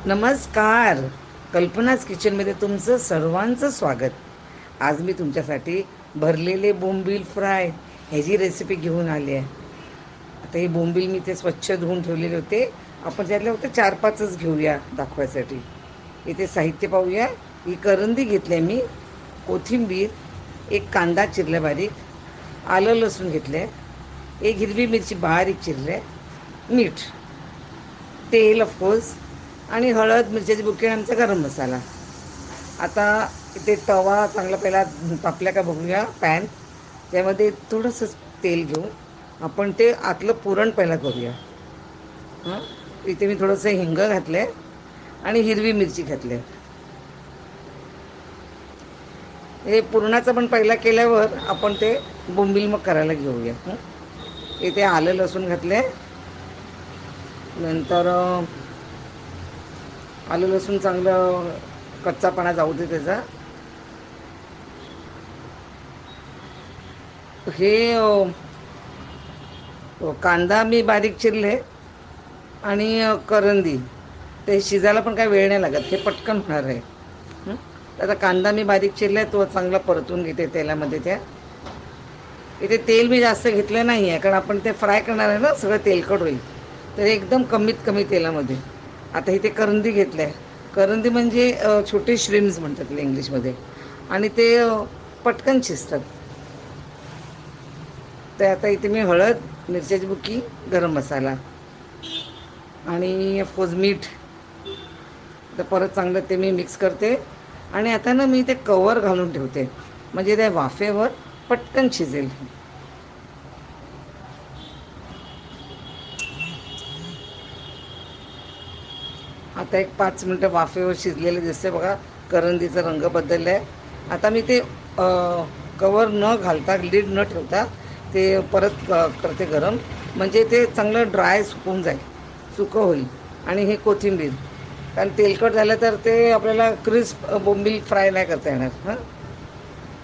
नमस्कार. कल्पनाच किचनमध्ये तुमचं सर्वांचं स्वागत. आज मी तुमच्यासाठी भरलेले बोंबील फ्राय ह्याची रेसिपी घेऊन आली आहे. आता हे बोंबील मी ते स्वच्छ धुवून ठेवलेले होते. आपण त्यातले फक्त 4-5च घेऊया दाखवायसाठी. इथे साहित्य पाहूया. ही करंदी घेतली आहे मी, कोथिंबीर, एक कांदा चिरला बारीक, आलं लसूण घेतलं आहे, एक हिरवी मिरची बारीक चिरली आहे, मीठ, तेल ऑफकोर्स, आणि हळद, मिरच्याची बुके, आमचा गरम मसाला. आता इथे तवा चांगला पहिला तापल्या का बघूया. पॅन, त्यामध्ये थोडंसं तेल घेऊन आपण ते आतलं पुरण पहिला करूया. हां, इथे मी थोडंसं हिंग घातलं आहे आणि हिरवी मिरची घातली आहे. हे पुरणाचं पण पहिला केल्यावर आपण ते बोंबील मग करायला घेऊया. इथे आलं लसूण घातलं आहे. नंतर आलं लसूण चांगलं कच्चापणा जाऊ दे त्याचा. हे कांदा मी बारीक चिरले आणि करंदी ते शिजायला पण काही वेळ नाही लागत, हे पटकन होणार आहे. आता कांदा मी बारीक चिरला आहे, तो चांगला परतून घेते तेलामध्ये. त्या इथे तेल मी जास्त घेतलं नाही आहे, कारण आपण ते फ्राय करणार आहे ना, सगळं तेलकट होईल. तर एकदम कमीत कमी तेलामध्ये. आता इथे करंदी घेतलं आहे. करंदी म्हणजे छोटे श्रिम्स म्हणतात त्याला इंग्लिशमध्ये, आणि ते पटकन शिजतात. तर आता इथे मी हळद, मिरच्याची बुकी, गरम मसाला आणि ऑफकोर्स मीठ. तर परत चांगलं ते मी मिक्स करते. आणि आता ना मी ते कवर घालून ठेवते, म्हणजे त्या वाफेवर पटकन शिजेल. आता एक 5 मिनटं वाफेवर शिजलेले दिसते बघा. करंदीचा रंग बदलला आहे. आता मी ते कवर न घालता, लीड न ठेवता ते परत करते गरम, म्हणजे ते चांगलं ड्राय सुकून जाईल, सुकं होईल. आणि हे कोथिंबीर, कारण तेलकट झालं तर ते आपल्याला क्रिस्प बोंबील फ्राय नाही करता येणार.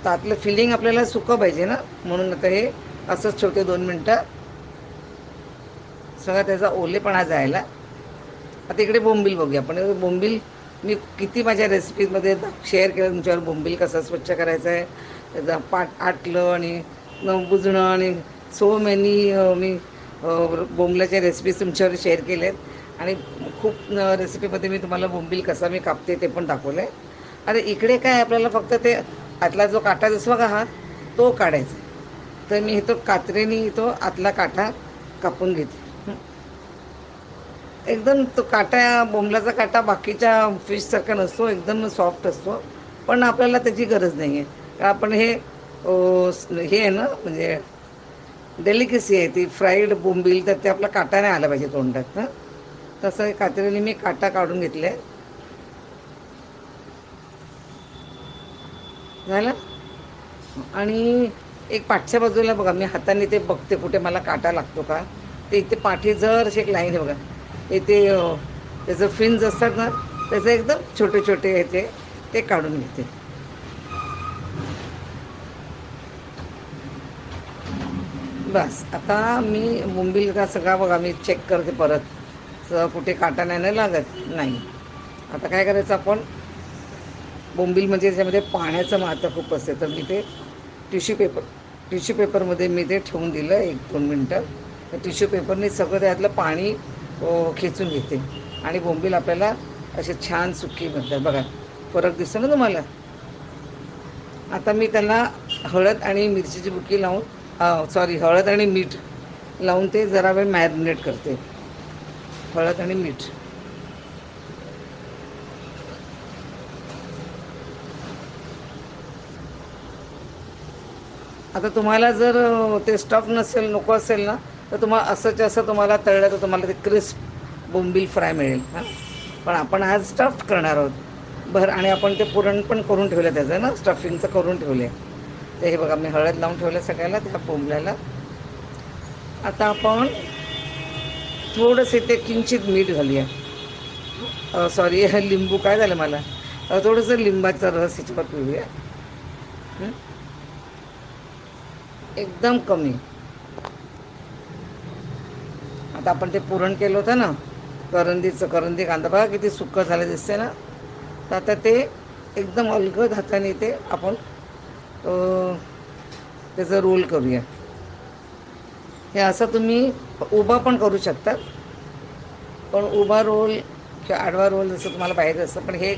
तर आतलं फिलिंग आपल्याला सुकं पाहिजे ना, म्हणून आता हे असंच ठेवते 2 मिनटं, सगळा त्याचा ओलेपणा जायला. आता इकडे बोंबील बघूया आपण. बोंबील मी किती माझ्या रेसिपीजमध्ये शेअर केलं तुमच्यावर. बोंबील कसं स्वच्छ करायचं आहे, त्याचा पाट आटलं आणि बुजणं, आणि सो मेनी मी बोंबलाच्या रेसिपीज तुमच्यावर शेअर केल्या आहेत. आणि खूप रेसिपीमध्ये मी तुम्हाला बोंबील कसा मी कापते ते पण दाखवलं आहे. आता इकडे काय आपल्याला फक्त ते आतला जो काटा दिसतो का, हा तो काढायचा. तर मी तो कात्रीने तो आतला काटा कापून घेते. एकदम तो काटा, बोंबलाचा काटा बाकीच्या फिशसारखा नसतो, एकदम सॉफ्ट असतो. पण आपल्याला त्याची गरज नाही आहे, कारण आपण हे हे आहे ना, म्हणजे डेलिकेसी आहे ती फ्राईड बोंबील, तर ते आपला काटा नाही आला पाहिजे तोंडात. तसं कात्रीने मी काटा काढून घेतला आहे. झालं. आणि एक पाठच्या बाजूला बघा, मी हाताने ते बघते कुठे मला काटा लागतो का. ते इथे पाठी जर अशी एक लाईन आहे बघा, इथे त्याचं फिन्स असतात ना, त्याचे एकदम छोटे छोटे ह्याचे ते काढून घेते. बस आता मी बोंबील का सगळा बघा मी चेक करते परत, कुठे काटा नाही ना लागत, नाही. आता काय करायचं आपण, बोंबील म्हणजे त्याच्यामध्ये पाण्याचं महत्त्व खूप असते, तर मी ते टिश्यू पेपरमध्ये मी ते ठेवून दिलं 1-2 मिनटं. तर टिश्यू पेपरने सगळं त्यातलं पाणी खेचून घेते, आणि बोंबील आपल्याला असे छान सुकी बनतात बघा. फरक दिसतो ना तुम्हाला. आता मी त्याला हळद आणि मिरचीची बुकी लावून, सॉरी, हळद आणि मीठ लावून ते जरा वेळ मॅरिनेट करते. हळद आणि मीठ. आता तुम्हाला जर ते स्टफ नसेल, नको असेल ना, तर तुम्हाला असंच असं तुम्हाला तळलं तर तुम्हाला ते क्रिस्प बोंबील फ्राय मिळेल. पण आपण आज स्टफ करणार आहोत आणि आपण ते पुरण पण करून ठेवलं त्याचं ना, स्टफिंगचं करून ठेवले. ते हे बघा मी हळद लावून ठेवलं सगळ्याला, त्या बोंबल्याला. आता आपण थोडंसं ते किंचित मीठ घालूया. सॉरी, लिंबू काय झालं मला, थोडंसं लिंबाचा रस ह्याच्यावर पिळूया. एकदम कमी. आता आपण ते पुरण केलं होतं ना, करंदी कांदा बघा किती सुक्कं झालं दिसते ना. तर आता ते एकदम अलगद हाताने ते आपण त्याचं रोल करूया. हे असं तुम्ही उभा पण करू शकता, पण उभा रोल किंवा आडवा रोल जसं तुम्हाला पाहिजे असतं, पण हे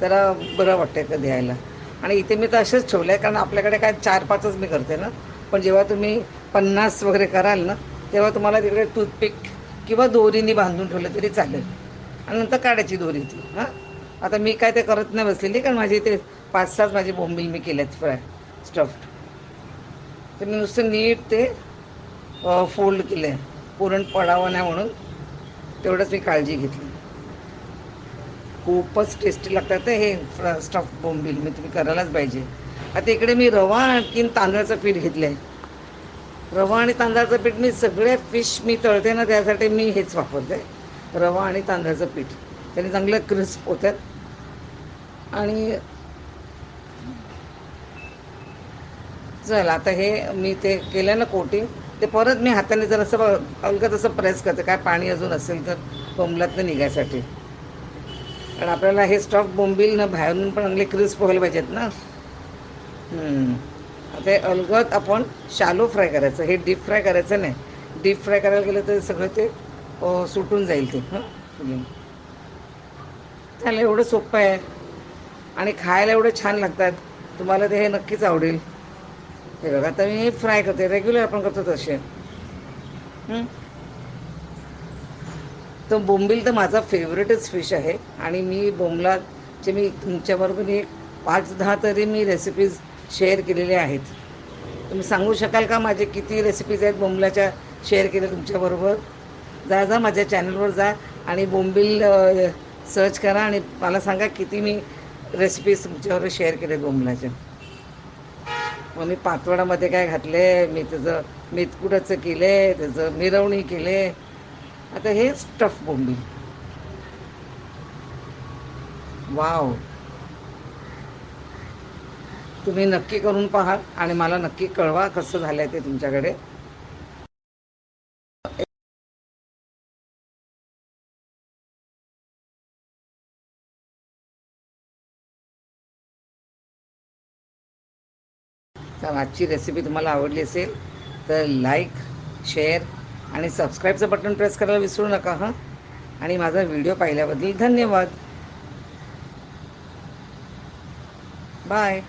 जरा बरं वाटतं का द्यायला. आणि इथे मी तर असेच ठेवलं आहे, कारण आपल्याकडे काय 4-5च मी करते ना. पण जेव्हा तुम्ही 50 वगैरे कराल ना, तेव्हा तुम्हाला तिकडे टूथपिक किंवा दोरीने बांधून ठेवलं तरी चालेल, आणि नंतर काढायची दोरी ती. हां, आता मी काय ते करत नाही बसलेली, कारण माझे इथे 5-6 माझे बोंबील मी केल्यात फ्राय स्टफ्ड. तर मी नुसतं नीट ते फोल्ड केलं आहे, पुरण पडावं नाही म्हणून तेवढंच मी काळजी घेतली. खूपच टेस्टी लागतात हे स्टफ बोंबील, मी तुम्ही करायलाच पाहिजे. आता इकडे मी रवा आणखीन तांदळाचं पीठ घेतलं आहे. रवा आणि तांदळाचं पीठ मी सगळे फिश मी तळते ना, त्यासाठी मी हेच वापरते, रवा आणि तांदळाचं पीठ. त्याने चांगलं क्रिस्प होतात. आणि चल आता हे मी ते केलं ना कोटिंग, ते परत मी हाताने जरासं अलगद असं प्रेस करते, काय पाणी अजून असेल तर बोंबलातनं निघायसाठी. कारण आपल्याला हे स्टफ बोंबील ना बाहेरून पण चांगले क्रिस्प व्हायला पाहिजेत ना. आता हे अलगद आपण शालो फ्राय करायचं, हे डीप फ्राय करायचं नाही. डीप फ्राय करायला गेलं तर सगळं ते सुटून जाईल ते. त्याला एवढं सोपं आहे आणि खायला एवढे छान लागतात. तुम्हाला ते हे नक्कीच आवडेल. हे बघा, आता मी फ्राय करते, रेग्युलर आपण करतो तसे. तर बोंबील तर माझा फेवरेटच फिश आहे, आणि मी बोंबलाचे मी तुमच्याबरोबर एक 5-10 तरी मी रेसिपीज शेअर केलेल्या आहेत. तुम्ही सांगू शकाल का माझे किती रेसिपीज आहेत बोंबलाच्या शेअर केल्या तुमच्याबरोबर? जा माझ्या चॅनलवर जा आणि बोंबील सर्च करा आणि मला सांगा किती मी रेसिपीज तुमच्याबरोबर शेअर केल्या बोंबलाच्या. मग मी पातवडामध्ये काय घातले, मी त्याचं मेथकुटाचं केले, त्याचं मिरवणी केले. आता हे स्टफ बोंबील, वाव, तुम्ही नक्की करून पहा आणि मला नक्की कळवा कसं झालं आहे ते तुमच्याकडे. तर आजची रेसिपी तुम्हाला आवडली असेल तर लाईक, शेअर आणि सबस्क्राईबचं बटन प्रेस करायला विसरू नका हां. आणि माझा व्हिडिओ पाहिल्याबद्दल धन्यवाद. बाय.